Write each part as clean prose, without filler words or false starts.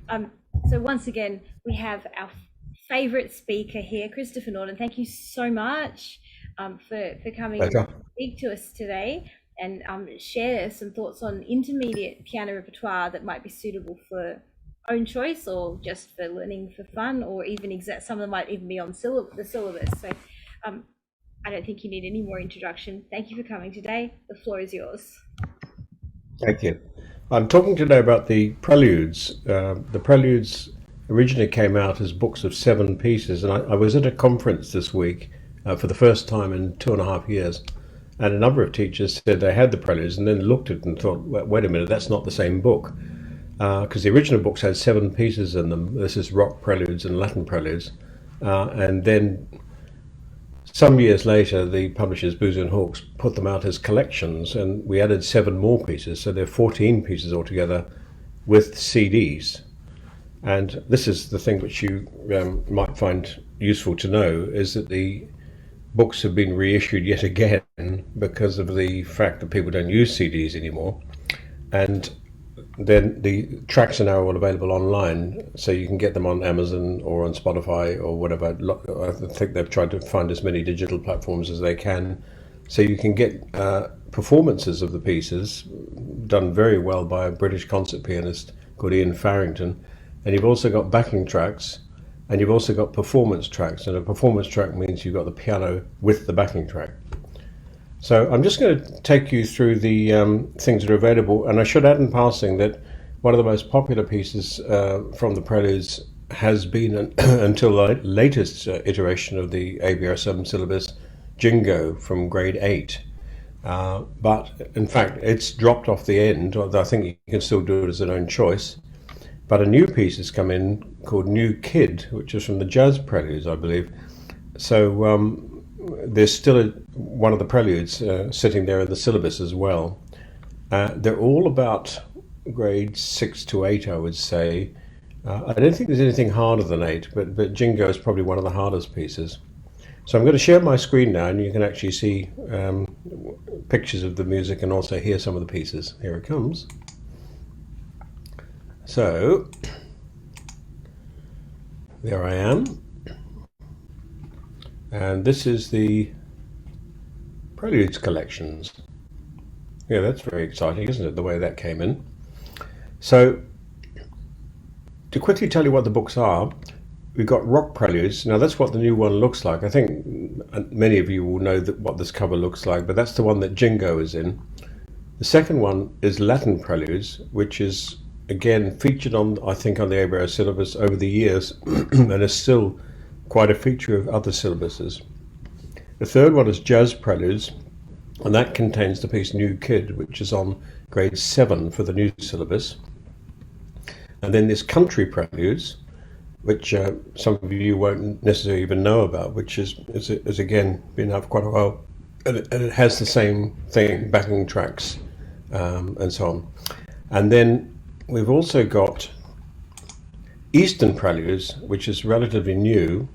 Um, so once again, we have our favourite speaker here, Christopher Norton. Thank you so much for coming and Pleasure. speak to us today and share some thoughts on intermediate piano repertoire that might be suitable for own choice or just for learning for fun, or even some of them might even be on the syllabus. So um, I don't think you need any more introduction. Thank you for coming today. The floor is yours. Thank you. I'm talking today about the Preludes. The Preludes originally came out as books of 7 pieces, and I was at a conference this week for the first time in 2.5 years, and a number of teachers said they had the Preludes and then looked at it and thought, wait a minute, that's not the same book. Because the original books had 7 pieces in them. This is rock preludes and Latin preludes. And then some years later, the publishers Boozer and Hawkes put them out as collections, and we added 7 more pieces, so there are 14 pieces altogether with CDs. And this is the thing which you might find useful to know, is that the books have been reissued yet again because of the fact that people don't use CDs anymore. And then the tracks are now all available online, so you can get them on Amazon or on Spotify or whatever. I think they've tried to find as many digital platforms as they can, so you can get performances of the pieces done very well by a British concert pianist called Ian Farrington. And you've also got backing tracks, and you've also got performance tracks. And a performance track means you've got the piano with the backing track. So I'm just going to take you through the things that are available, and I should add in passing that one of the most popular pieces from the Preludes has been, until the latest iteration of the ABR7 syllabus, Jingo from grade 8. But in fact, it's dropped off the end, although I think you can still do it as an own choice. But a new piece has come in called New Kid, which is from the Jazz Preludes, I believe. So there's still one of the Preludes sitting there in the syllabus as well. They're all about grades 6 to 8, I would say. I don't think there's anything harder than 8, but Jingo is probably one of the hardest pieces. So I'm going to share my screen now, and you can actually see pictures of the music and also hear some of the pieces. Here it comes. So there I am. And this is the Preludes collections. Yeah, that's very exciting, isn't it, the way that came in? So, to quickly tell you what the books are, we've got Rock Preludes. Now, that's what the new one looks like. I think many of you will know what this cover looks like, but that's the one that Jingo is in. The second one is Latin Preludes, which is, again, featured on, I think, on the ABR syllabus over the years, and is still quite a feature of other syllabuses. The third one is Jazz Preludes, and that contains the piece New Kid, which is on grade 7 for the new syllabus. And then there's Country Preludes, which some of you won't necessarily even know about, which is again been up quite a while, and it has the same thing, backing tracks and so on. And then we've also got Eastern Preludes, which is relatively new,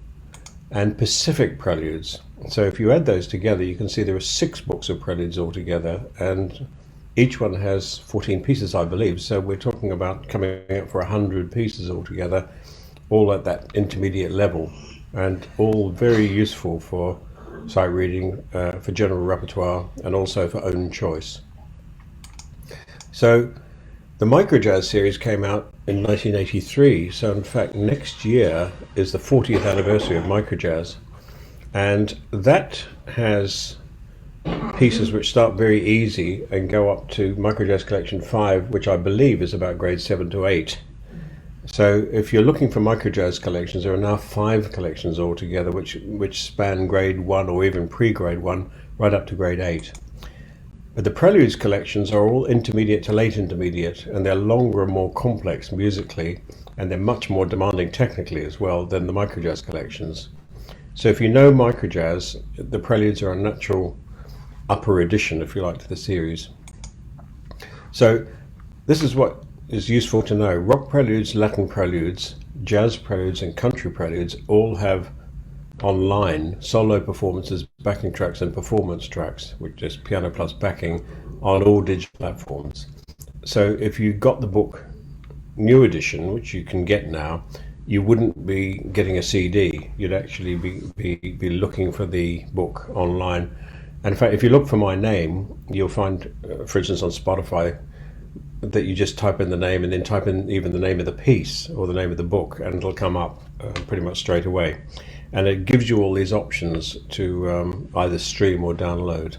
and Pacific Preludes. So if you add those together, you can see there are 6 books of Preludes altogether, and each one has 14 pieces, I believe. So we're talking about coming up for 100 pieces altogether, all at that intermediate level, and all very useful for sight reading, for general repertoire, and also for own choice. So the Microjazz series came out in 1983, so in fact next year is the 40th anniversary of Microjazz, and that has pieces which start very easy and go up to Microjazz Collection 5, which I believe is about grade 7 to 8. So if you're looking for Microjazz collections, there are now 5 collections altogether which span grade 1 or even pre-grade 1 right up to grade 8. But the Preludes collections are all intermediate to late intermediate, and they're longer and more complex musically, and they're much more demanding technically as well than the Microjazz collections. So if you know Microjazz, the Preludes are a natural upper addition, if you like, to the series. So this is what is useful to know. Rock Preludes, Latin Preludes, Jazz Preludes, and Country Preludes all have online solo performances, backing tracks, and performance tracks, which is piano plus backing, on all digital platforms. So if you got the book new edition, which you can get now, you wouldn't be getting a CD. You'd actually be looking for the book online. And in fact, if you look for my name, you'll find, for instance, on Spotify, that you just type in the name and then type in even the name of the piece or the name of the book, and it'll come up pretty much straight away. And it gives you all these options to either stream or download.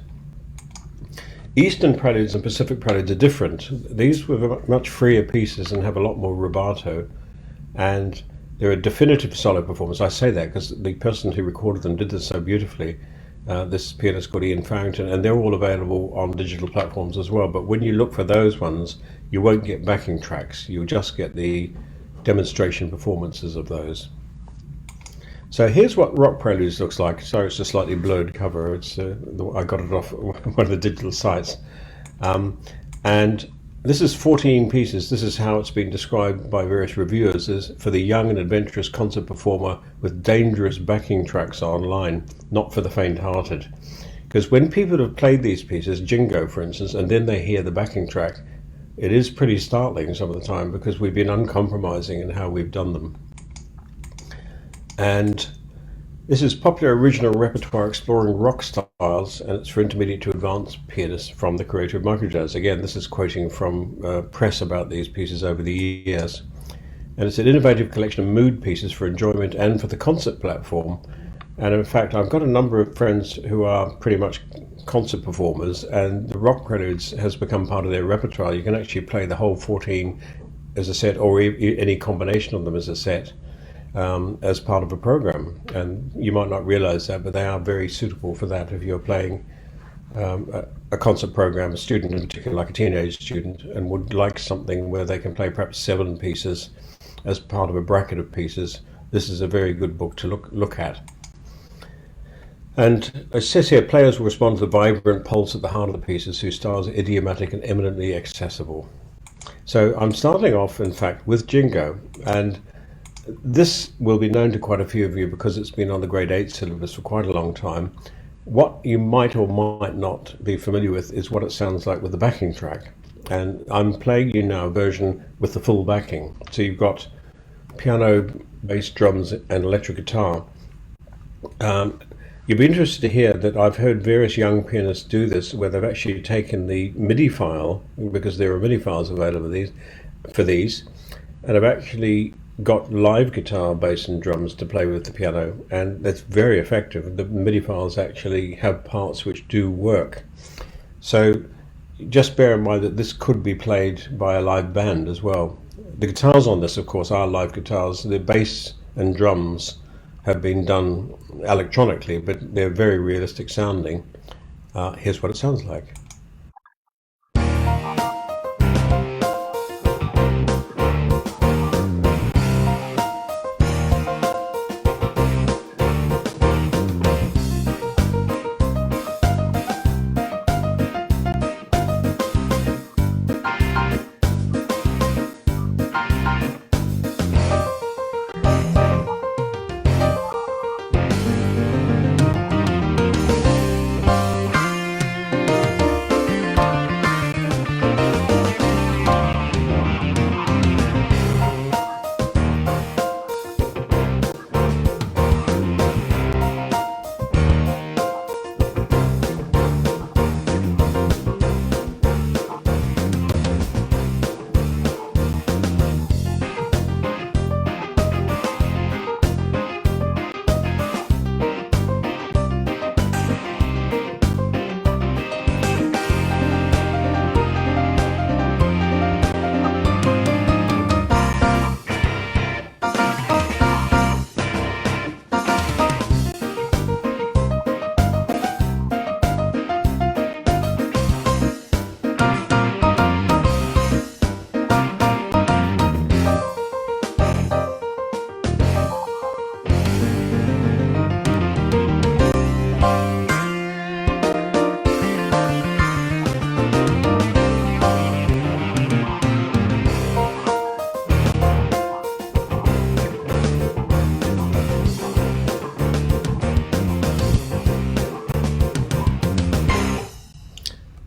Eastern Preludes and Pacific Preludes are different. These were much freer pieces and have a lot more rubato, and they're a definitive solo performance. I say that because the person who recorded them did this so beautifully. This pianist called Ian Farrington, and they're all available on digital platforms as well. But when you look for those ones, you won't get backing tracks. You'll just get the demonstration performances of those. So here's what Rock Preludes looks like. Sorry, it's a slightly blurred cover. I got it off one of the digital sites. And this is 14 pieces. This is how it's been described by various reviewers, as for the young and adventurous concert performer with dangerous backing tracks online, not for the faint-hearted. Because when people have played these pieces, Jingo for instance, and then they hear the backing track, it is pretty startling some of the time, because we've been uncompromising in how we've done them. And this is popular original repertoire exploring rock styles, and it's for intermediate to advanced pianists from the creator of microjazz. Again, this is quoting from press about these pieces over the years. And it's an innovative collection of mood pieces for enjoyment and for the concert platform. And in fact, I've got a number of friends who are pretty much concert performers, and the Rock Preludes has become part of their repertoire. You can actually play the whole 14 as a set, or any combination of them as a set. As part of a program, and you might not realize that, but they are very suitable for that if you're playing a concert program, a student in particular, like a teenage student, and would like something where they can play perhaps 7 pieces as part of a bracket of pieces. This is a very good book to look at. And it says here, players will respond to the vibrant pulse at the heart of the pieces, whose styles are idiomatic and eminently accessible. So I'm starting off, in fact, with Jingo, and this will be known to quite a few of you because it's been on the grade 8 syllabus for quite a long time. What you might or might not be familiar with is what it sounds like with the backing track. And I'm playing you now a version with the full backing. So you've got piano, bass, drums, and electric guitar. You'll be interested to hear that I've heard various young pianists do this, where they've actually taken the MIDI file, because there are MIDI files available for these, and have actually got live guitar, bass and drums to play with the piano, and that's very effective. The MIDI files actually have parts which do work. So just bear in mind that this could be played by a live band as well. The guitars on this, of course, are live guitars. The bass and drums have been done electronically, but they're very realistic sounding. Here's what it sounds like.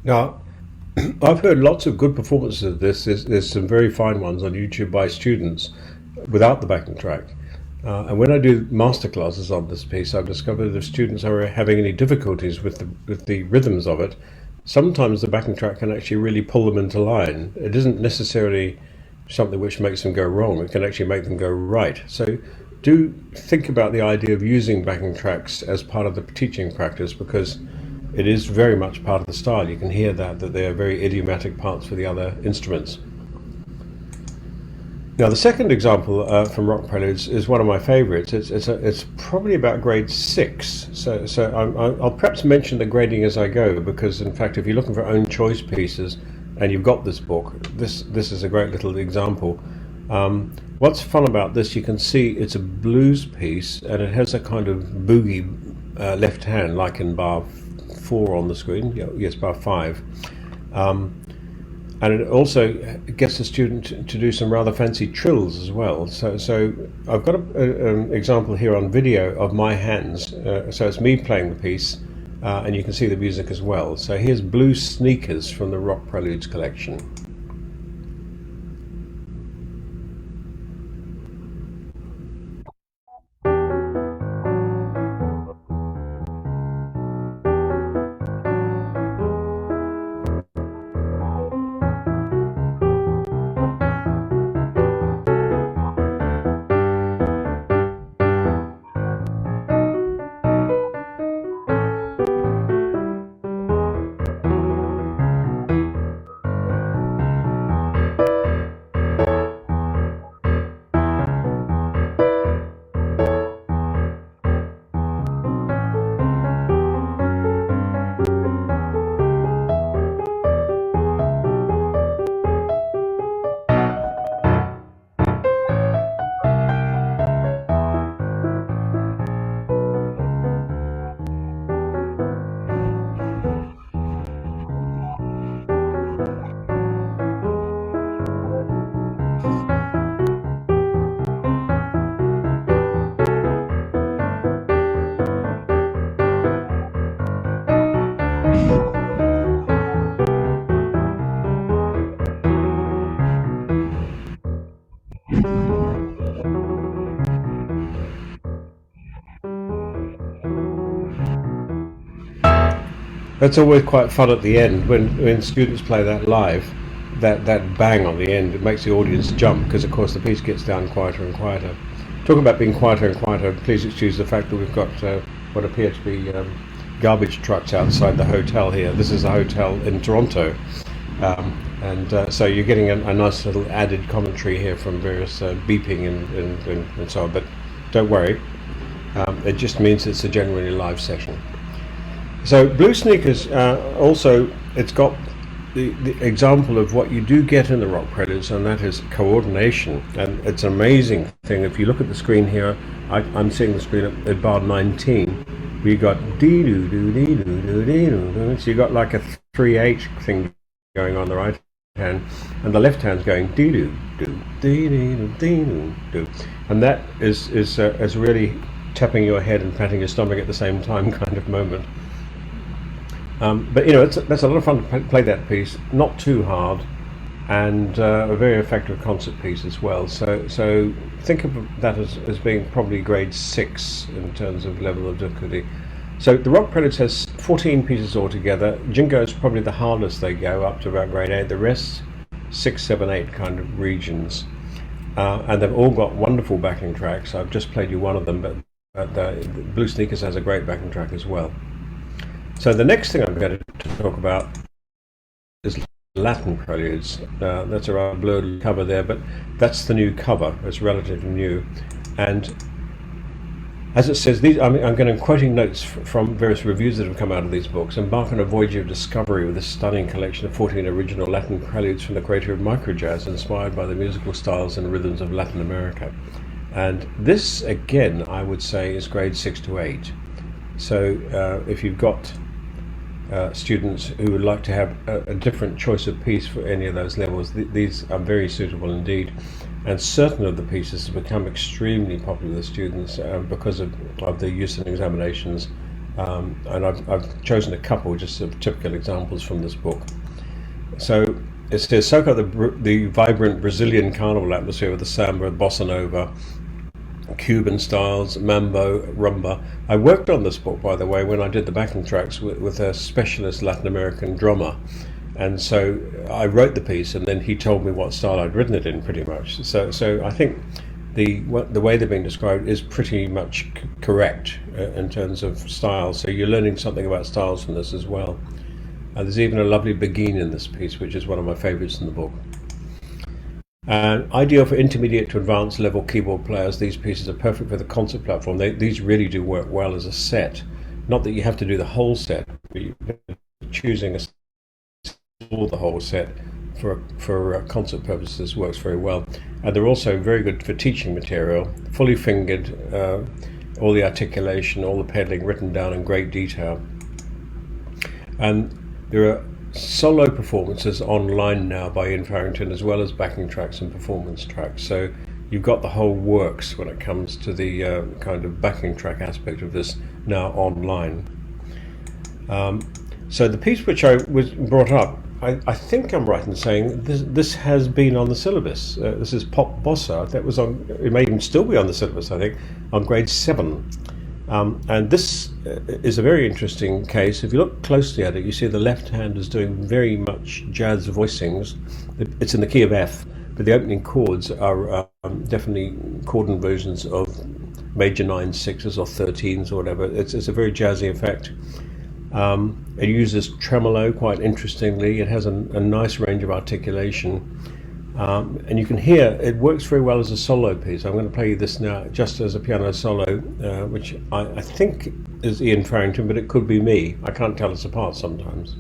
Now, I've heard lots of good performances of this. There's some very fine ones on YouTube by students without the backing track. And when I do masterclasses on this piece, I've discovered if students are having any difficulties with the rhythms of it, sometimes the backing track can actually really pull them into line. It isn't necessarily something which makes them go wrong. It can actually make them go right. So do think about the idea of using backing tracks as part of the teaching practice, because it is very much part of the style. You can hear that they are very idiomatic parts for the other instruments. Now, the second example from Rock Preludes is one of my favorites. It's probably about grade 6. So I'll perhaps mention the grading as I go, because in fact, if you're looking for own choice pieces and you've got this book, this is a great little example. What's fun about this, you can see it's a blues piece, and it has a kind of boogie left hand, like in bar 4 on the screen. Yes, bar 5. And it also gets the student to do some rather fancy trills as well. So I've got an example here on video of my hands. So it's me playing the piece, and you can see the music as well. So here's Blue Sneakers from the Rock Preludes collection. That's always quite fun at the end when students play that live. That bang on the end, it makes the audience jump, because of course the piece gets down quieter and quieter. Talking about being quieter and quieter, please excuse the fact that we've got what appear to be garbage trucks outside the hotel here. This is a hotel in Toronto, so you're getting a nice little added commentary here from various beeping and so on, but don't worry, it just means it's a genuinely live session. So Blue Sneakers, also, it's got the example of what you do get in the Rock Preludes, and that is coordination. And it's an amazing thing. If you look at the screen here, I'm seeing the screen at bar 19. We got dee doo doo dee doo doo dee doo doo. So you got like a 3/8 thing going on the right hand, and the left hand's going dee doo doo dee doo dee doo doo, and that is really tapping your head and patting your stomach at the same time kind of moment. But you know, that's a lot of fun to play that piece, not too hard, and a very effective concert piece as well. So think of that as being probably grade 6 in terms of level of difficulty. So the Rock Preludes has 14 pieces altogether. Jingo is probably the hardest they go, up to about grade 8. The rest, 6, 7, 8 kind of regions. And they've all got wonderful backing tracks. I've just played you one of them, but the Blue Sneakers has a great backing track as well. So the next thing I'm going to talk about is Latin Preludes. That's a rather blurred cover there, but that's the new cover. It's relatively new. And as it says, I'm going to quoting notes from various reviews that have come out of these books. Embark on a voyage of discovery with this stunning collection of 14 original Latin preludes from the creator of microjazz, inspired by the musical styles and rhythms of Latin America. And this, again, I would say is grade 6 to 8. So if you've got students who would like to have a different choice of piece for any of those levels, these are very suitable indeed. And certain of the pieces have become extremely popular with students because of the use in examinations. And I've chosen a couple just of typical examples from this book. So it says, soak up the vibrant Brazilian carnival atmosphere with the samba, bossa nova, Cuban styles, mambo, rumba. I worked on this book, by the way, when I did the backing tracks with a specialist Latin American drummer. And so I wrote the piece, and then he told me what style I'd written it in, pretty much. So I think the way they're being described is pretty much correct in terms of style. So you're learning something about styles from this as well. There's even a lovely begin in this piece, which is one of my favorites in the book. Ideal for intermediate to advanced level keyboard players, these pieces are perfect for the concert platform. These really do work well as a set. Not that you have to do the whole set, but you're choosing the whole set for concert purposes works very well. And they're also very good for teaching material, fully fingered, all the articulation, all the pedaling written down in great detail. And there are solo performances online now by Ian Farrington, as well as backing tracks and performance tracks. So you've got the whole works when it comes to the kind of backing track aspect of this now online. So the piece which I was brought up, I think I'm right in saying this has been on the syllabus. This is Pop Bossa. That was on. It may even still be on the syllabus, I think, on grade 7. And this is a very interesting case. If you look closely at it, you see the left hand is doing very much jazz voicings. It's in the key of F, but the opening chords are definitely chord inversions of major 9 6s or 13s or whatever. It's a very jazzy effect. It uses tremolo quite interestingly. It has a nice range of articulation. And you can hear it works very well as a solo piece. I'm going to play you this now just as a piano solo, which I think is Ian Farrington, but it could be me. I can't tell us apart sometimes.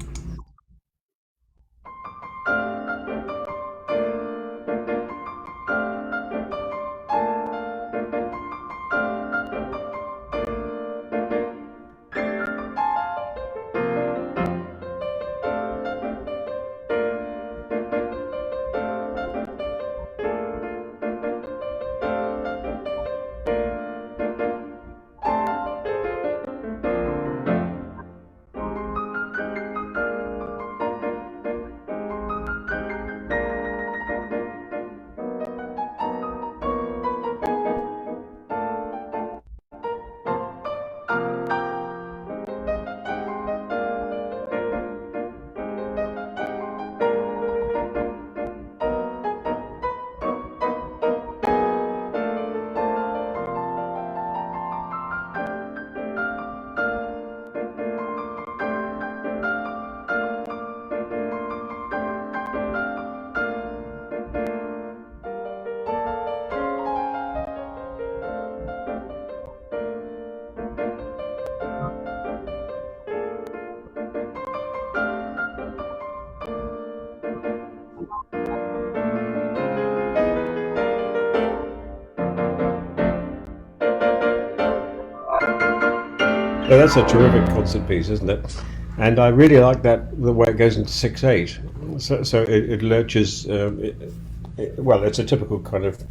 So that's a terrific concert piece, isn't it? And I really like that, the way it goes into 6/8. So it lurches. Well, it's a typical kind of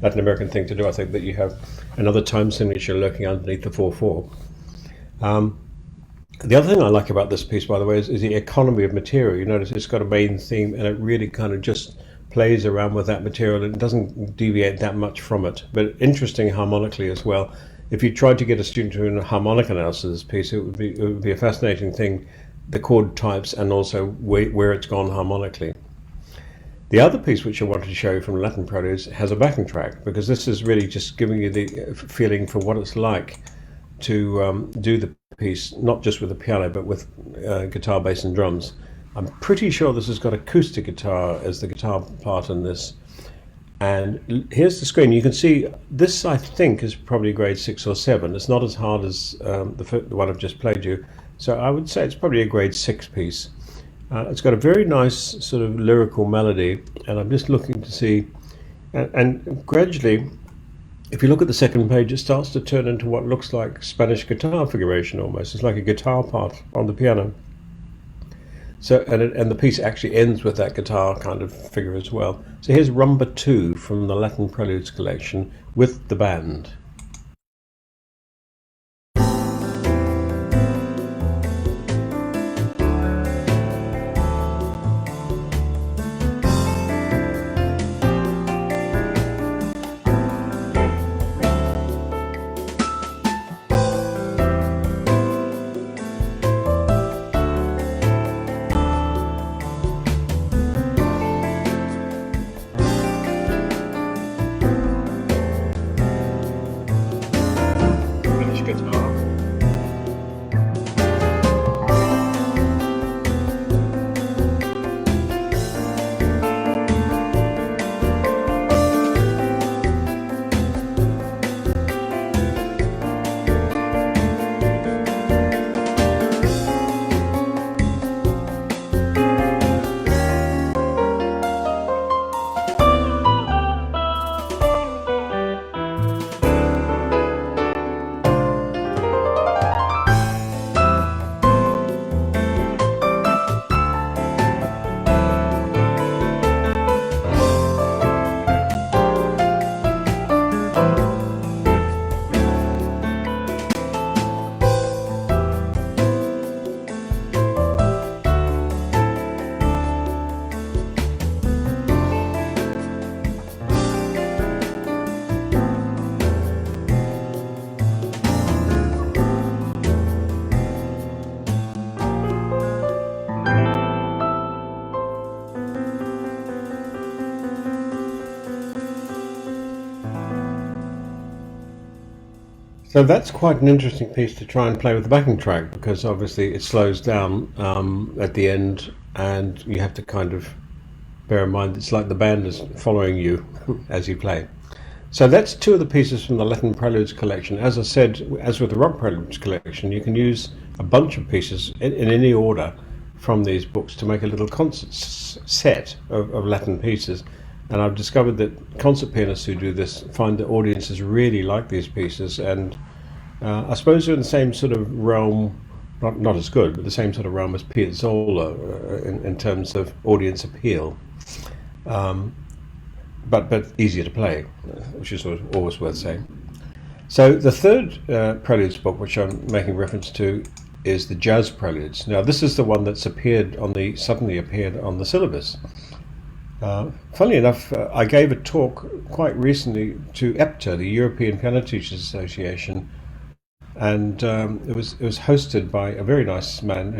Latin American thing to do. I think that you have another time signature lurking underneath the 4/4. The other thing I like about this piece, by the way, is the economy of material. You notice it's got a main theme, and it really kind of just plays around with that material. It doesn't deviate that much from it, but interesting harmonically as well. If you tried to get a student to do a harmonic analysis of this piece, it would be a fascinating thing, the chord types and also where it's gone harmonically. The other piece which I wanted to show you from Latin Preludes has a backing track, because this is really just giving you the feeling for what it's like to do the piece, not just with the piano, but with guitar, bass and drums. I'm pretty sure this has got acoustic guitar as the guitar part in this. And here's the screen. You can see this, I think, is probably grade 6 or 7. It's not as hard as the one I've just played you. So I would say it's probably a grade 6 piece. It's got a very nice sort of lyrical melody, and I'm just looking to see, and gradually, if you look at the second page, it starts to turn into what looks like Spanish guitar figuration almost. It's like a guitar part on the piano. So, and the piece actually ends with that guitar kind of figure as well. So here's Rumba 2 from the Latin Preludes collection with the band. So that's quite an interesting piece to try and play with the backing track because obviously it slows down at the end, and you have to kind of bear in mind it's like the band is following you as you play. So that's two of the pieces from the Latin Preludes collection. As I said, as with the Rock Preludes collection, you can use a bunch of pieces in any order from these books to make a little concert set of Latin pieces. And I've discovered that concert pianists who do this find that audiences really like these pieces, and I suppose they're in the same sort of realm, not as good, but the same sort of realm as Piazzolla in terms of audience appeal. But easier to play, which is always worth saying. So the third Preludes book, which I'm making reference to, is the Jazz Preludes. Now this is the one that's suddenly appeared on the syllabus. Funnily enough, I gave a talk quite recently to EPTA, the European Piano Teachers Association, and it was hosted by a very nice man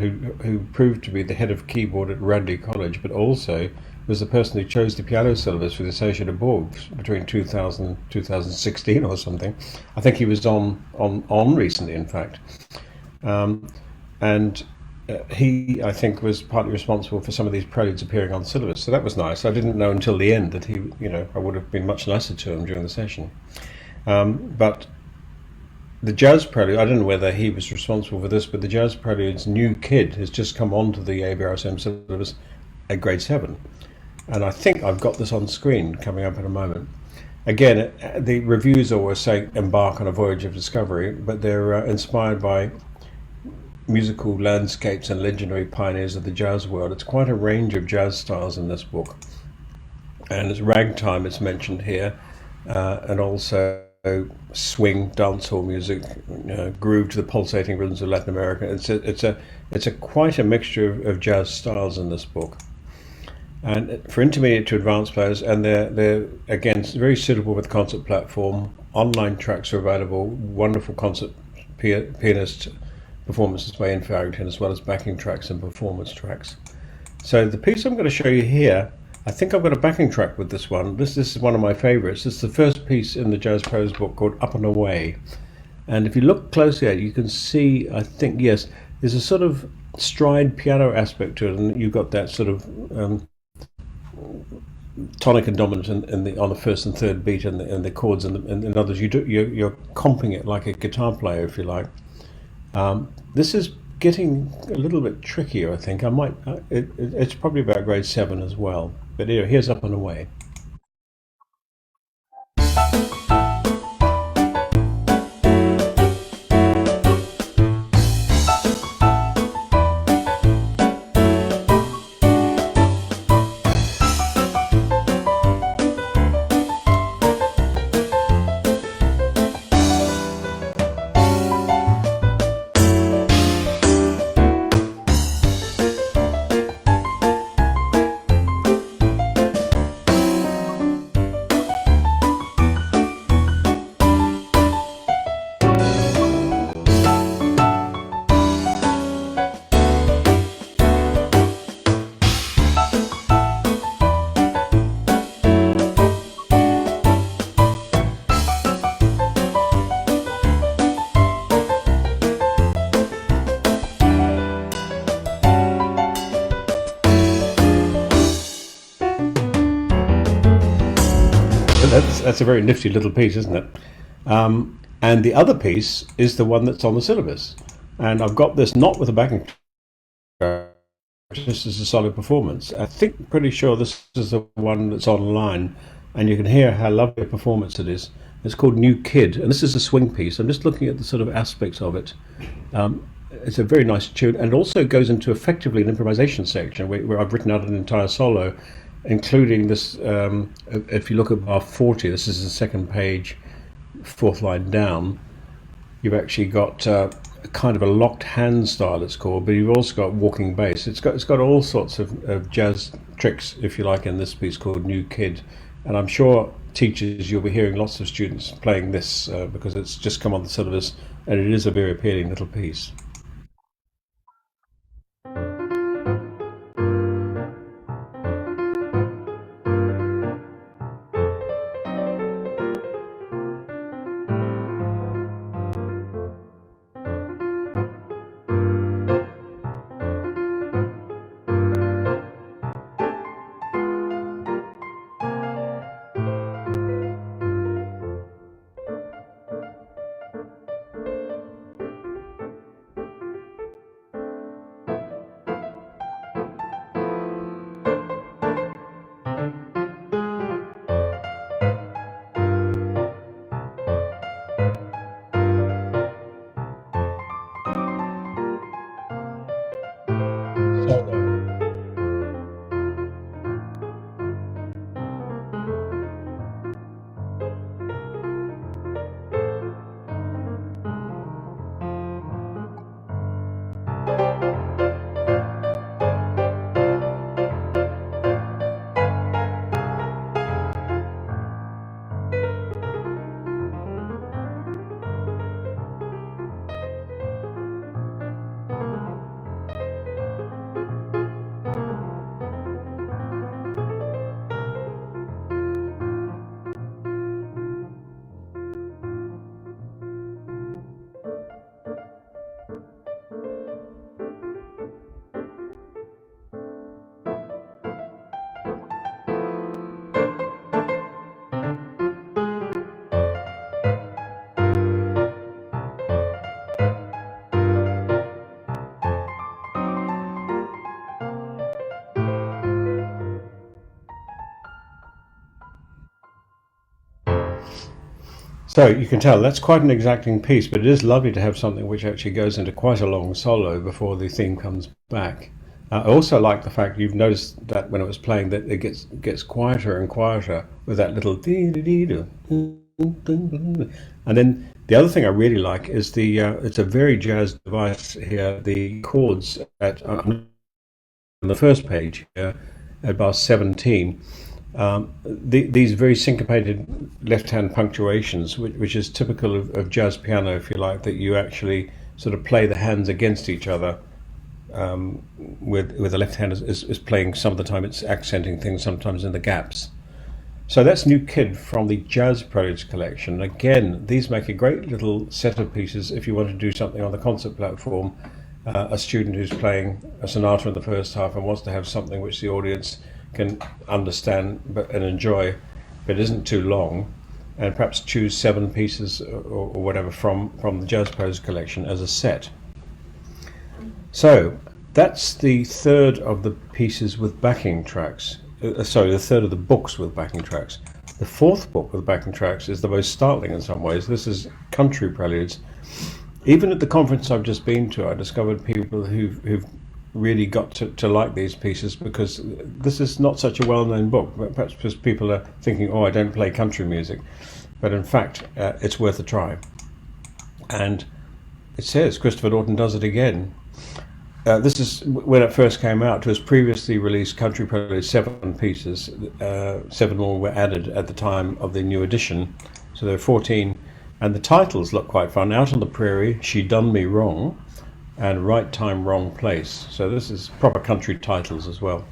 who proved to be the head of keyboard at Radley College, but also was the person who chose the piano syllabus for the Associate of Bourgs between 2000 and 2016 or something. I think he was on recently, in fact. And he, I think, was partly responsible for some of these preludes appearing on the syllabus. So that was nice. I didn't know until the end that I would have been much nicer to him during the session. But the Jazz Prelude, I don't know whether he was responsible for this, but the Jazz Prelude's new kid has just come onto the ABRSM syllabus at grade 7. And I think I've got this on screen coming up in a moment. Again, the reviews always say embark on a voyage of discovery, but they're inspired by musical landscapes and legendary pioneers of the jazz world. It's quite a range of jazz styles in this book. And it's ragtime, it's mentioned here, and also swing, dancehall music, groove to the pulsating rhythms of Latin America. It's a quite a mixture of jazz styles in this book. And for intermediate to advanced players, and they're again very suitable with the concert platform. Online tracks are available. Wonderful concert pianist performances by Ian Farrington, as well as backing tracks and performance tracks. So the piece I'm going to show you here, I think I've got a backing track with this one. This is one of my favorites. It's the first piece in the Jazz Pros book called Up and Away. And if you look closely at it, you can see, I think, yes, there's a sort of stride piano aspect to it, and you've got that sort of tonic and dominant on the first and third beat, and the chords, and in others you're comping it like a guitar player, if you like. This is getting a little bit trickier, I think. It's probably about grade 7 as well. But here's Up and Away. That's a very nifty little piece, isn't it? And the other piece is the one that's on the syllabus. And I've got this not with a backing track, just as a solid performance. I think pretty sure this is the one that's online, and you can hear how lovely a performance it is. It's called New Kid, and this is a swing piece. I'm just looking at the sort of aspects of it. It's a very nice tune, and also goes into effectively an improvisation section where I've written out an entire solo, including this. If you look at bar 40, this is the second page, fourth line down. You've actually got a kind of a locked hand style, it's called, but you've also got walking bass. It's got all sorts of jazz tricks, if you like, in this piece called New Kid. And I'm sure teachers, you'll be hearing lots of students playing this because it's just come on the syllabus, and it is a very appealing little piece. So you can tell that's quite an exacting piece, but it is lovely to have something which actually goes into quite a long solo before the theme comes back. I also like the fact you've noticed that when it was playing that it gets quieter and quieter with that little dee dee dee doo, and then the other thing I really like is the it's a very jazz device here. The chords at on the first page here at bar 17, these very syncopated left-hand punctuations, which is typical of jazz piano, if you like, that you actually sort of play the hands against each other. With the left hand is playing some of the time, it's accenting things sometimes in the gaps. So that's New Kid from the Jazz Preludes collection. Again, these make a great little set of pieces if you want to do something on the concert platform. A student who's playing a sonata in the first half and wants to have something which the audience can understand and enjoy, but isn't too long, and perhaps choose 7 pieces or whatever from the Jazz Preludes collection as a set. So that's the third of the pieces with backing tracks. Sorry, the third of the books with backing tracks. The fourth book with backing tracks is the most startling in some ways. This is Country Preludes. Even at the conference I've just been to, I discovered people who've really got to like these pieces, because this is not such a well-known book. Perhaps because people are thinking, oh, I don't play country music. But in fact, it's worth a try. And it says Christopher Norton does it again. This is when it first came out. It was previously released Country Preludes, 7 pieces. 7 more were added at the time of the new edition. So there are 14. And the titles look quite fun. Out on the Prairie, She Done Me Wrong, and Right Time, Wrong Place. So this is proper country titles as well.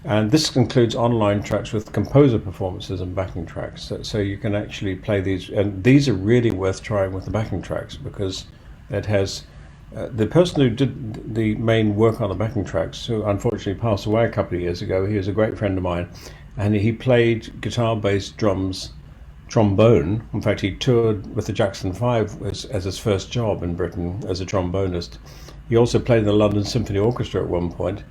And this includes online tracks with composer performances and backing tracks. So you can actually play these. And these are really worth trying with the backing tracks, because it has... the person who did the main work on the backing tracks, who unfortunately passed away a couple of years ago, he was a great friend of mine, and he played guitar, bass, drums, trombone. In fact, he toured with the Jackson 5 as his first job in Britain as a trombonist. He also played in the London Symphony Orchestra at one point,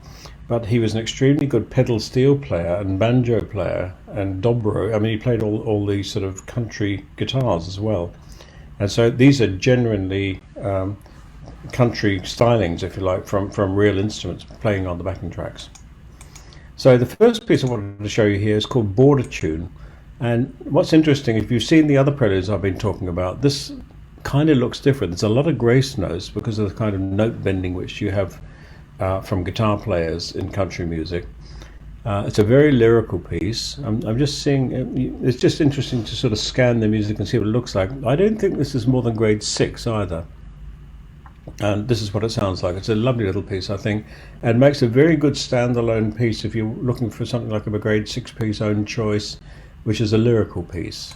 but he was an extremely good pedal steel player and banjo player and dobro. I mean, he played all these sort of country guitars as well. And so these are genuinely... country stylings, if you like, from real instruments playing on the backing tracks. So the first piece I wanted to show you here is called Border Tune. And what's interesting, if you've seen the other preludes I've been talking about, this kind of looks different. There's a lot of grace notes because of the kind of note bending which you have from guitar players in country music. It's a very lyrical piece. I'm just seeing, it's just interesting to sort of scan the music and see what it looks like. I don't think this is more than grade 6 either. And this is what it sounds like. It's a lovely little piece, I think, and makes a very good standalone piece if you're looking for something like a grade 6 piece own choice, which is a lyrical piece.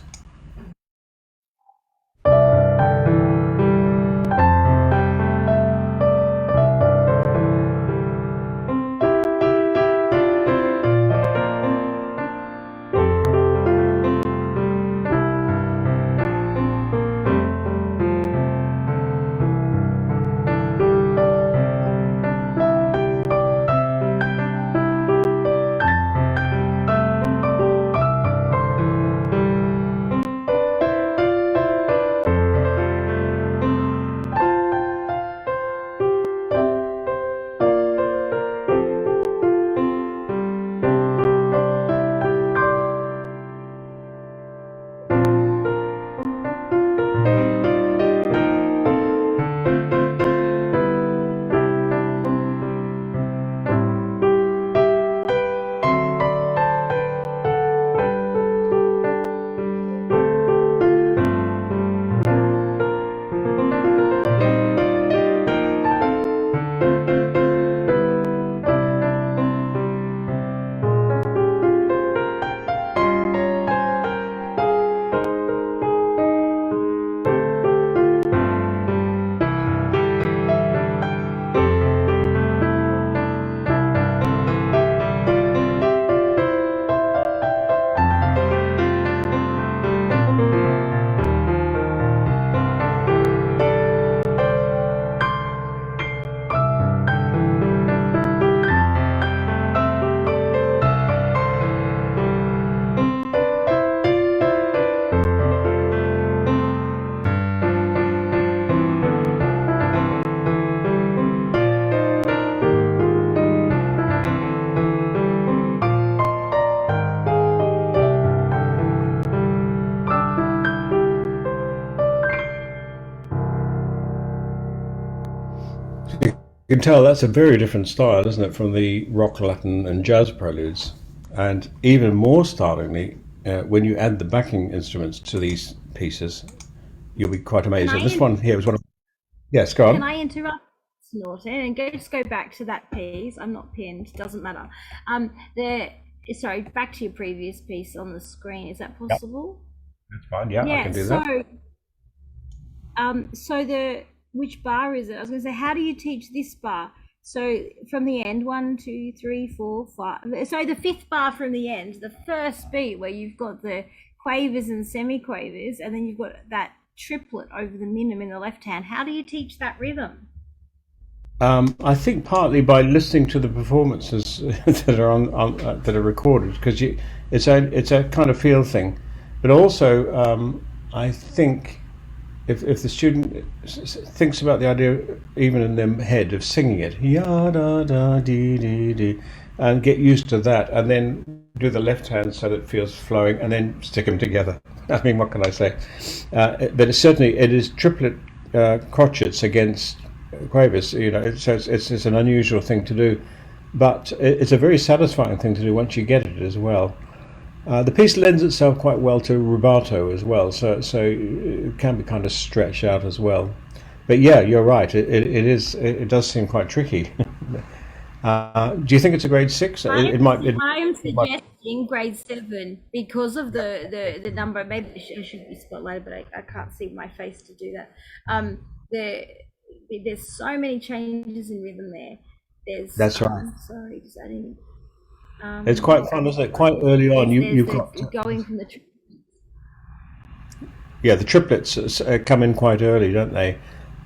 You can tell that's a very different style, isn't it, from the rock, Latin, and jazz preludes. And even more startlingly, when you add the backing instruments to these pieces, you'll be quite Can amazed. So I this one here was one of. Yes, go can on. I interrupt, Norton, and just go back to that piece? I'm not pinned, doesn't matter. The Sorry, back to your previous piece on the screen. Is that Yep, possible? that's fine. Yeah, I Yeah. can do that. So the which bar is it? I was going to say, how do you teach this bar? So from the end, 1, 2, 3, 4, 5. So the fifth bar from the end, the first beat where you've got the quavers and semiquavers, and then you've got that triplet over the minim in the left hand. How do you teach that rhythm? I think partly by listening to the performances that are that are recorded, because it's a kind of feel thing, but also I think if the student thinks about the idea, even in their head, of singing it, ya da da dee dee dee, and get used to that, and then do the left hand so that it feels flowing, and then stick them together. I mean, what can I say? But it is triplet crotchets against quavers. It's an unusual thing to do, but it's a very satisfying thing to do once you get it as well. The piece lends itself quite well to rubato as well, so it can be kind of stretched out as well. But yeah, you're right. It does seem quite tricky. Do you think it's a grade six? I'm It might. I'm It might. suggesting grade 7 because of the number. Maybe I should be spotlighted, but I can't see my face to do that. The There's so many changes in rhythm there. There's That's right. sorry, just adding. It's Let me quite grab fun, the isn't it? Quite slide. early on, There's you've the got going from the yeah, the triplets come in quite early, don't they?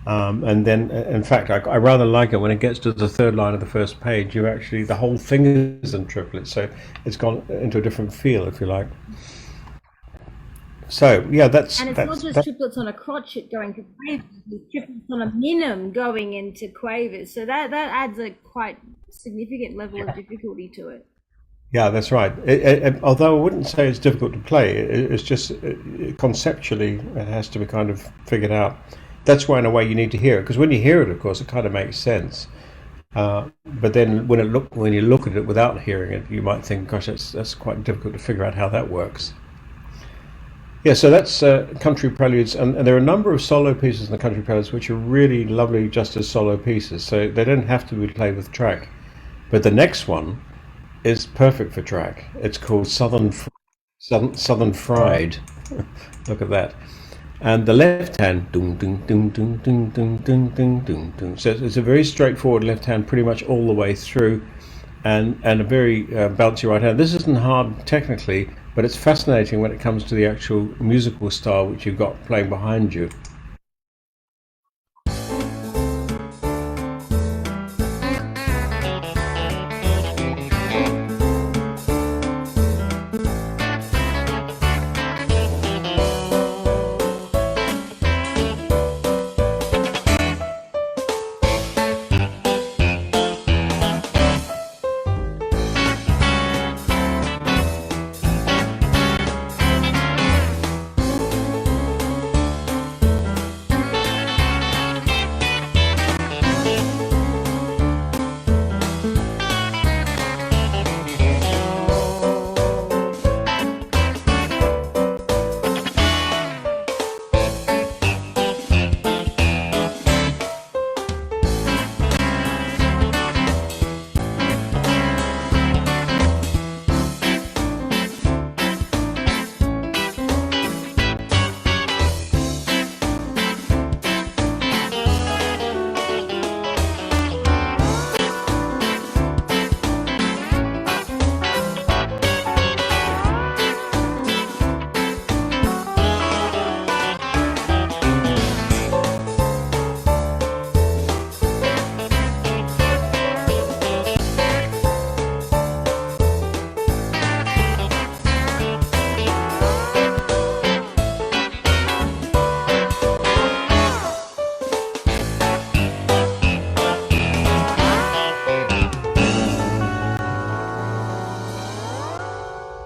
And then, in fact, I rather like it when it gets to the third line of the first page. You actually the whole thing is in triplets, so it's gone into a different feel, if you like. So yeah, and it's not just that. triplets on a crotchet going to quavers, it's triplets on a minim going into quavers. So that adds a quite significant level of difficulty to it. Yeah, that's right. Although I wouldn't say it's difficult to play, it's just conceptually it has to be kind of figured out. That's why, in a way, you need to hear it, because when you hear it, of course, it kind of makes sense. But then when you look at it without hearing it, you might think, "Gosh, that's quite difficult to figure out how that works." Yeah, so that's country preludes, and there are a number of solo pieces in the country preludes which are really lovely, just as solo pieces. So they don't have to be played with track. But the next one is perfect for track. It's called Southern Fried. Look at that. And the left hand, ding, ding, ding, ding, ding, ding, ding, ding, ding, ding. So it's a very straightforward left hand, pretty much all the way through, and a very bouncy right hand. This isn't hard technically, but it's fascinating when it comes to the actual musical style which you've got playing behind you.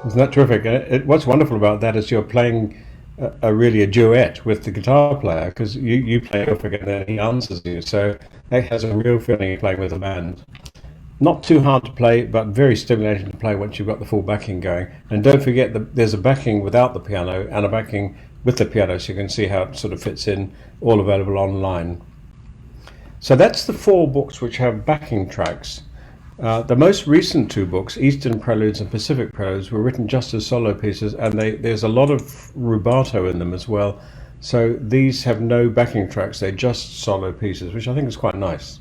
Isn't that terrific? What's wonderful about that is you're playing really a duet with the guitar player, because you play off again and then he answers you. So that has a real feeling of playing with a band. Not too hard to play, but very stimulating to play once you've got the full backing going. And don't forget that there's a backing without the piano and a backing with the piano, so you can see how it sort of fits in, all available online. So that's the four books which have backing tracks. The most recent two books, Eastern Preludes and Pacific Preludes, were written just as solo pieces, and there's a lot of rubato in them as well. So these have no backing tracks, they're just solo pieces, which I think is quite nice.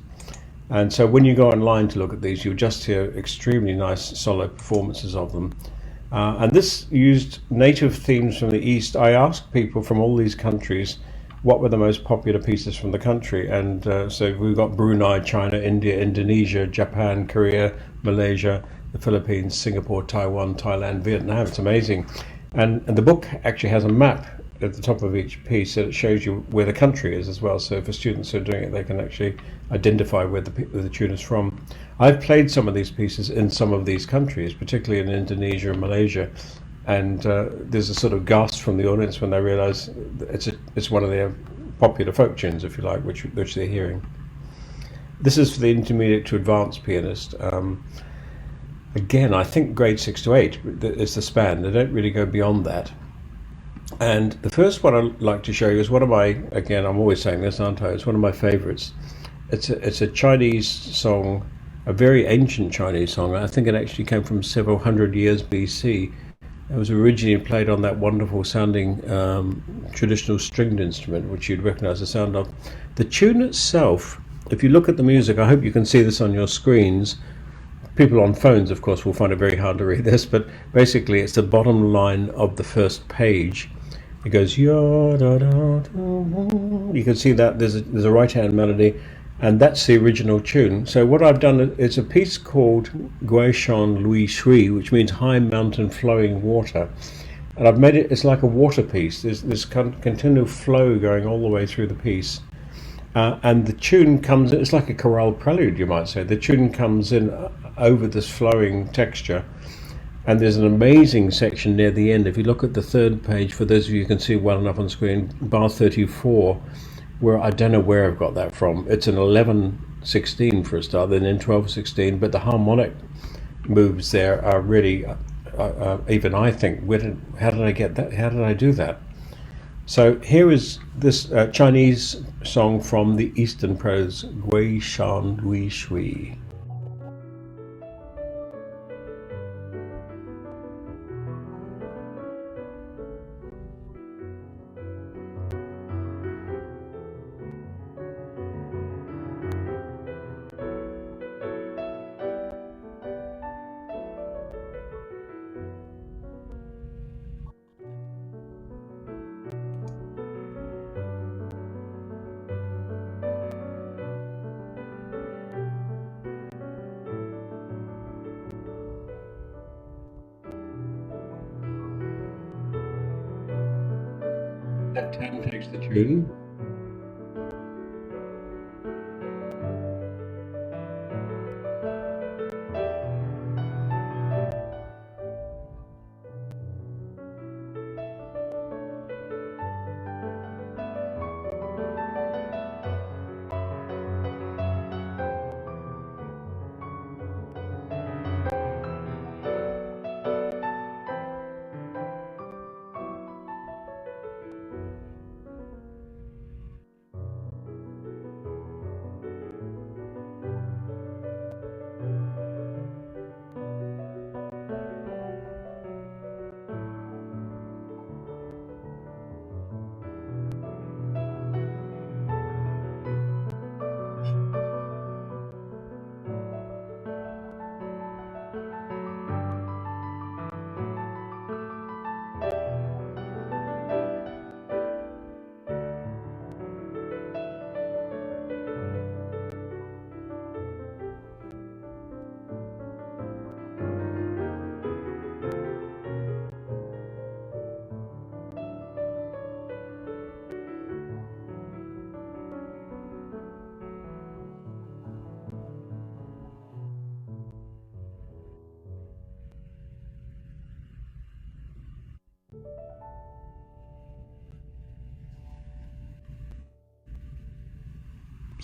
And so when you go online to look at these, you'll just hear extremely nice solo performances of them. And this used native themes from the East. I asked people from all these countries what were the most popular pieces from the country. And so we've got Brunei, China, India, Indonesia, Japan, Korea, Malaysia, the Philippines, Singapore, Taiwan, Thailand, Vietnam. It's amazing. And the book actually has a map at the top of each piece, and it shows you where the country is as well. So for students who are doing it, they can actually identify where the tune is from. I've played some of these pieces in some of these countries, particularly in Indonesia and Malaysia, and there's a sort of gasp from the audience when they realise it's one of their popular folk tunes, if you like, which they're hearing. This is for the intermediate to advanced pianist. Again, I think grade 6 to 8 is the span. They don't really go beyond that. And the first one I'd like to show you is one of my, again, I'm always saying this, aren't I? It's one of my favorites. It's a Chinese song, a very ancient Chinese song. I think it actually came from several hundred years BC. It was originally played on that wonderful sounding traditional stringed instrument, which you'd recognize the sound of. The tune itself, if you look at the music, I hope you can see this on your screens. People on phones, of course, will find it very hard to read this, but basically it's the bottom line of the first page. It goes, ya, da, da, da. You can see that there's a right-hand melody, and that's the original tune. So what I've done, it's a piece called Guishan Lui Shui, which means high mountain flowing water. And I've made it's like a water piece. There's this continual flow going all the way through the piece. And the tune comes, it's like a chorale prelude, you might say. The tune comes in over this flowing texture. And there's an amazing section near the end. If you look at the third page, for those of you who can see well enough on screen, bar 34, where I don't know where I've got that from. It's an 11/16 for a start, then in 12/16, but the harmonic moves there are really, even I think, how did I get that? How did I do that? So here is this Chinese song from the Eastern Prose, Gui Shan Lui Shui. That 10 takes the tune.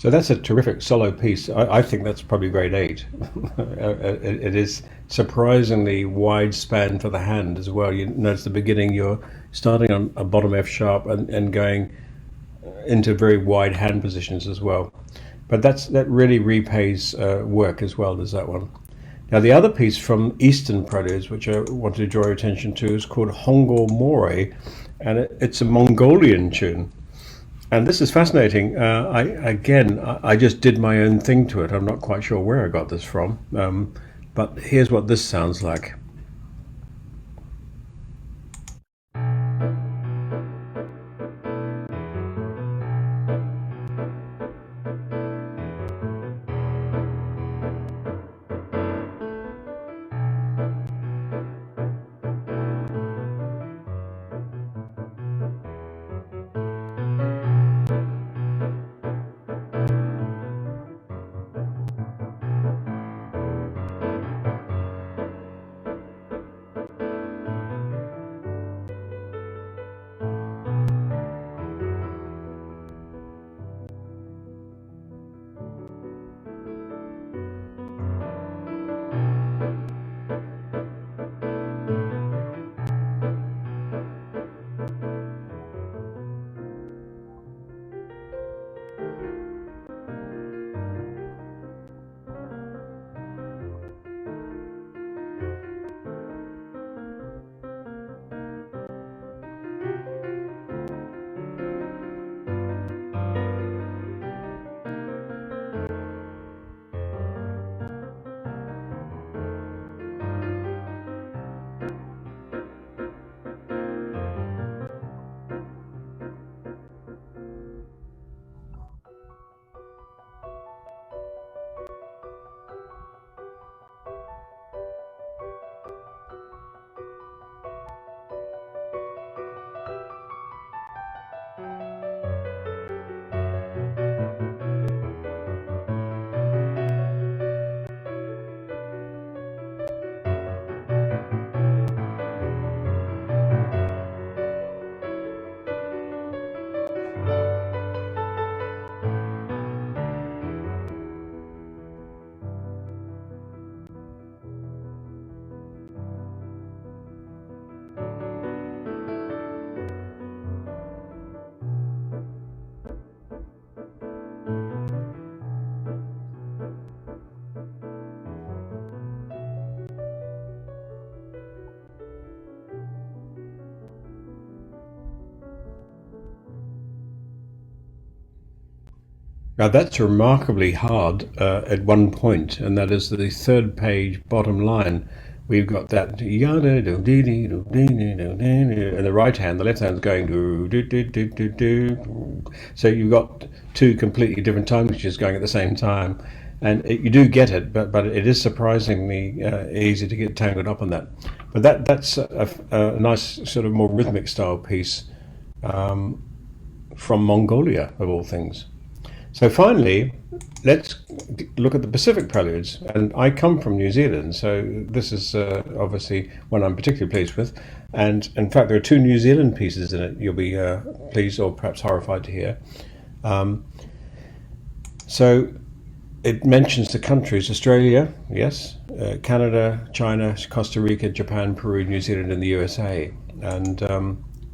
So that's a terrific solo piece. I think that's probably grade eight. It is surprisingly wide span for the hand as well. You notice the beginning, you're starting on a bottom F sharp and going into very wide hand positions as well. But that really repays work as well as that one. Now the other piece from Eastern Preludes, which I wanted to draw your attention to, is called Hongor More, and it's a Mongolian tune. And this is fascinating. I just did my own thing to it. I'm not quite sure where I got this from, but here's what this sounds like. Now that's remarkably hard at one point, and that is the third page bottom line. We've got that in the right hand, the left hand's going do do do do do do. So you've got two completely different time signatures going at the same time, and you do get it, but it is surprisingly easy to get tangled up on that. But that's a nice sort of more rhythmic style piece from Mongolia of all things. So finally, let's look at the Pacific Preludes. And I come from New Zealand, so this is obviously one I'm particularly pleased with. And in fact, there are two New Zealand pieces in it you'll be pleased or perhaps horrified to hear. So it mentions the countries: Australia, yes, Canada, China, Costa Rica, Japan, Peru, New Zealand, and the USA. And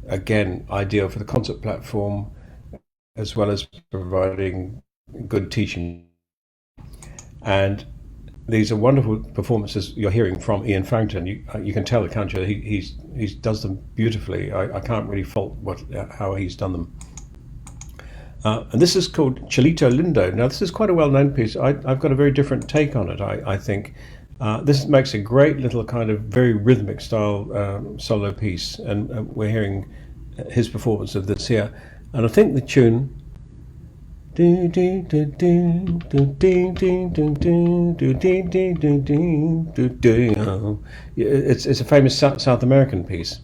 again, ideal for the concert platform, as well as providing good teaching. And these are wonderful performances you're hearing from Ian Frankton. You can tell, can't you? He does them beautifully. I can't really fault how he's done them. And this is called Chilito Lindo. Now, this is quite a well-known piece. I've got a very different take on it, I think. This makes a great little kind of very rhythmic style solo piece, and we're hearing his performance of this here. And I think the tune, it's a famous South American piece.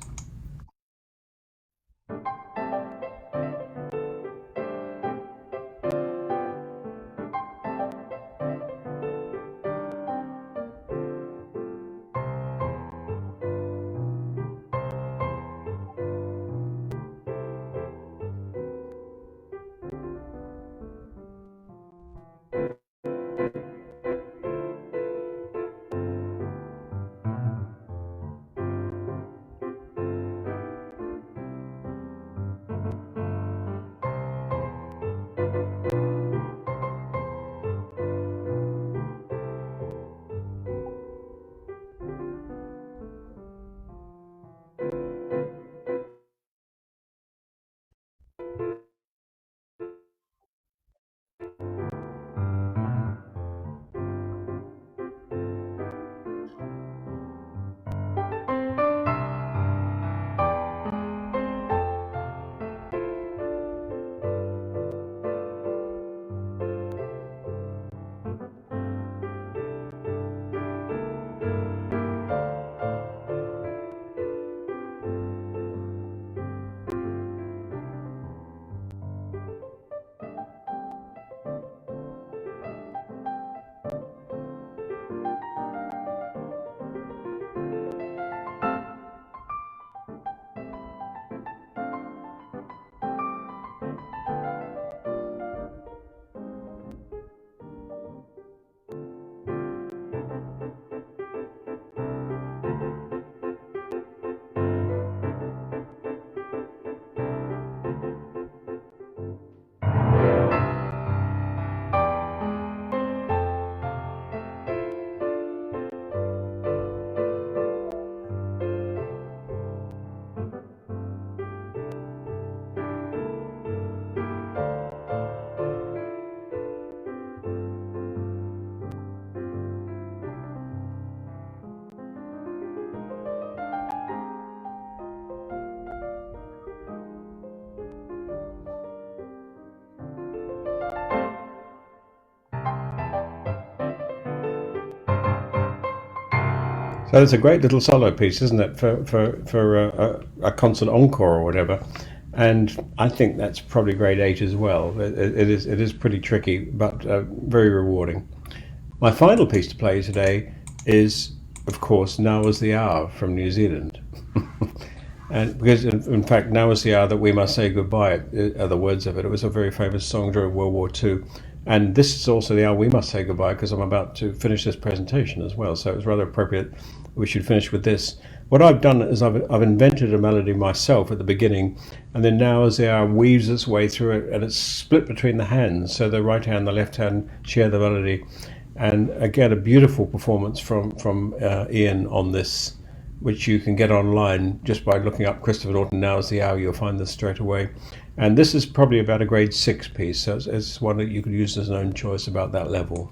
So it's a great little solo piece, isn't it, for a concert encore or whatever? And I think that's probably grade 8 as well. It is pretty tricky, but very rewarding. My final piece to play today is, of course, Now is the Hour from New Zealand. And because, in fact, now is the hour that we must say goodbye, are the words of it. It was a very famous song during World War II. And this is also the hour we must say goodbye because I'm about to finish this presentation as well. So it was rather appropriate we should finish with this. What I've done is I've invented a melody myself at the beginning, and then Now as the Hour weaves its way through it, and it's split between the hands. So the right hand and the left hand share the melody. And again, a beautiful performance from Ian on this, which you can get online just by looking up Christopher Norton, Now is the Hour. You'll find this straight away. And this is probably about a grade 6 piece, so it's one that you could use as an own choice about that level.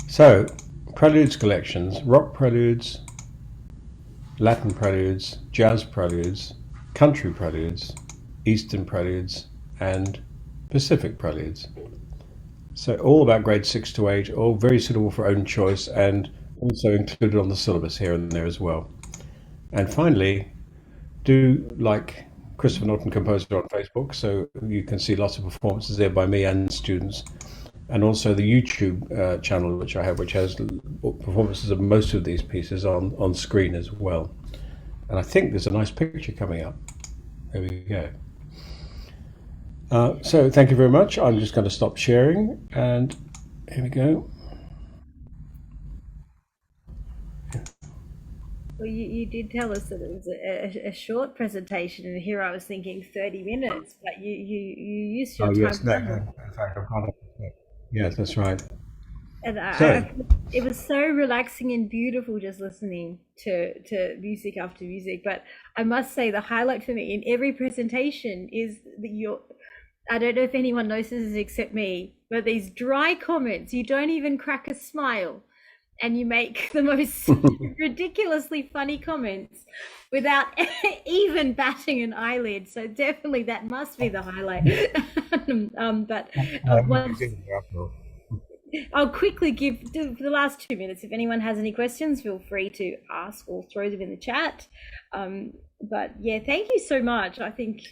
So, Preludes collections, rock preludes, Latin preludes, jazz preludes, country preludes, Eastern preludes, and Pacific preludes. So all about grade 6 to 8, all very suitable for own choice and also included on the syllabus here and there as well. And finally, do like Christopher Norton Composer on Facebook, so you can see lots of performances there by me and students. And also the YouTube channel which I have, which has performances of most of these pieces on screen as well. And I think there's a nice picture coming up. There we go. So thank you very much. I'm just going to stop sharing, and here we go. Well, you did tell us that it was a short presentation, and here I was thinking 30 minutes, but you used your Oh time yes, no, well. in fact, I've got it. Yes, that's right. And So, it was so relaxing and beautiful just listening to music after music. But I must say, the highlight for me in every presentation is I don't know if anyone notices except me, but these dry comments, you don't even crack a smile. And you make the most ridiculously funny comments without even batting an eyelid. So definitely that must be the highlight. But once I'll quickly give for the last 2 minutes. If anyone has any questions, feel free to ask or throw them in the chat. But yeah, thank you so much. I think,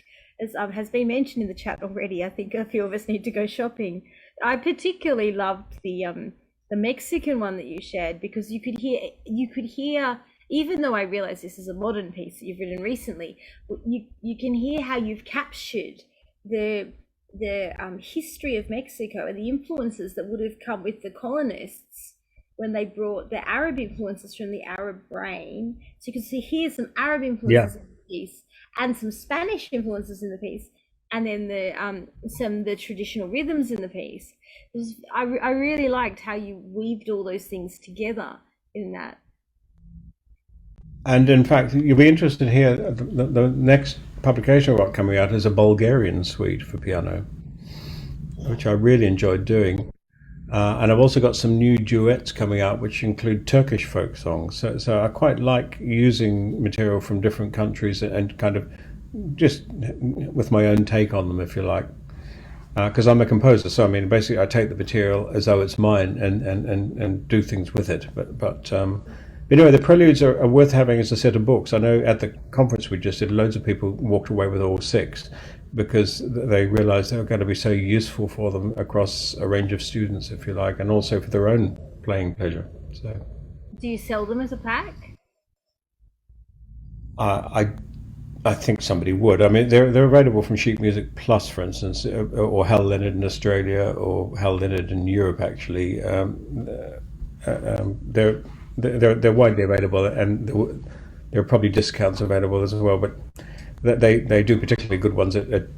as has been mentioned in the chat already, I think a few of us need to go shopping. I particularly loved the Mexican one that you shared, because you could hear, even though I realize this is a modern piece that you've written recently, you can hear how you've captured the history of Mexico and the influences that would have come with the colonists when they brought the Arab influences from the Arab brain. So you can see here some Arab Yeah. influences in the piece and some Spanish influences in the piece, and then the traditional rhythms in the piece. I really liked how you weaved all those things together in that. And in fact, you'll be interested here. The next publication I've got coming out is a Bulgarian suite for piano, which I really enjoyed doing. And I've also got some new duets coming out, which include Turkish folk songs. So I quite like using material from different countries and kind of just with my own take on them, if you like. Because I'm a composer, so I mean, basically, I take the material as though it's mine and do things with it. But anyway, the Preludes are worth having as a set of books. I know at the conference we just did, loads of people walked away with all six because they realised they were going to be so useful for them across a range of students, if you like, and also for their own playing pleasure. So Do you sell them as a pack? I I think somebody would. I mean, they're available from Sheet Music Plus, for instance, or Hal Leonard in Australia, or Hal Leonard in Europe. Actually, they're they're widely available, and there are probably discounts available as well. But they do particularly good ones at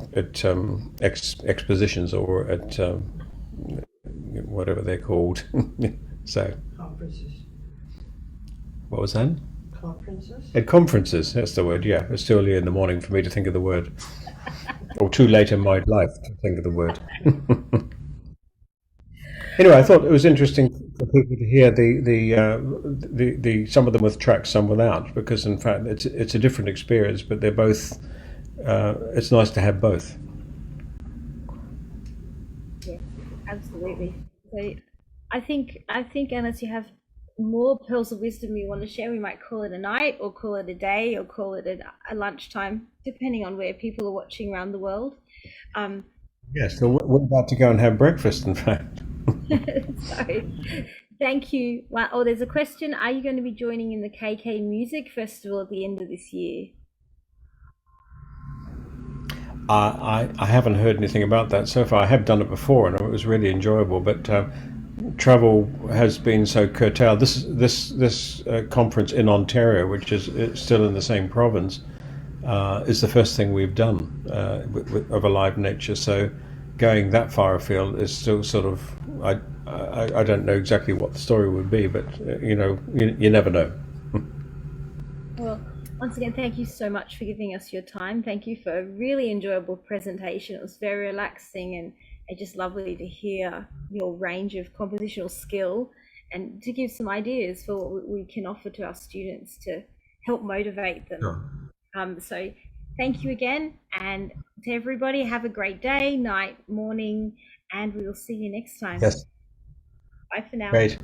expositions or at whatever they're called. So, Conferences. what was that? Conferences? At conferences, that's the word. Yeah, it's too early in the morning for me to think of the word, or too late in my life to think of the word. Anyway, I thought it was interesting for people to hear the some of them with tracks, some without, because in fact it's a different experience, but they're both. It's nice to have both. Yes, absolutely. So I think unless you have more pearls of wisdom you want to share, we might call it a night or call it a day or call it a lunchtime, depending on where people are watching around the world. Um, Yes, so we're about to go and have breakfast. In fact, so thank you. Well, oh, there's a question. Are you going to be joining in the KK Music Festival at the end of this year? I haven't heard anything about that so far. I have done it before, and it was really enjoyable. But travel has been so curtailed. This conference in Ontario, which is it's still in the same province, is the first thing we've done of a live nature. So going that far afield is still sort of I don't know exactly what the story would be, but you never know. Well, once again, thank you so much for giving us your time. Thank you for a really enjoyable presentation. It was very relaxing and just lovely to hear your range of compositional skill and to give some ideas for what we can offer to our students to help motivate them. Sure. So thank you again, and to everybody, have a great day, night, morning, and we will see you next time. Yes, Bye for now. great.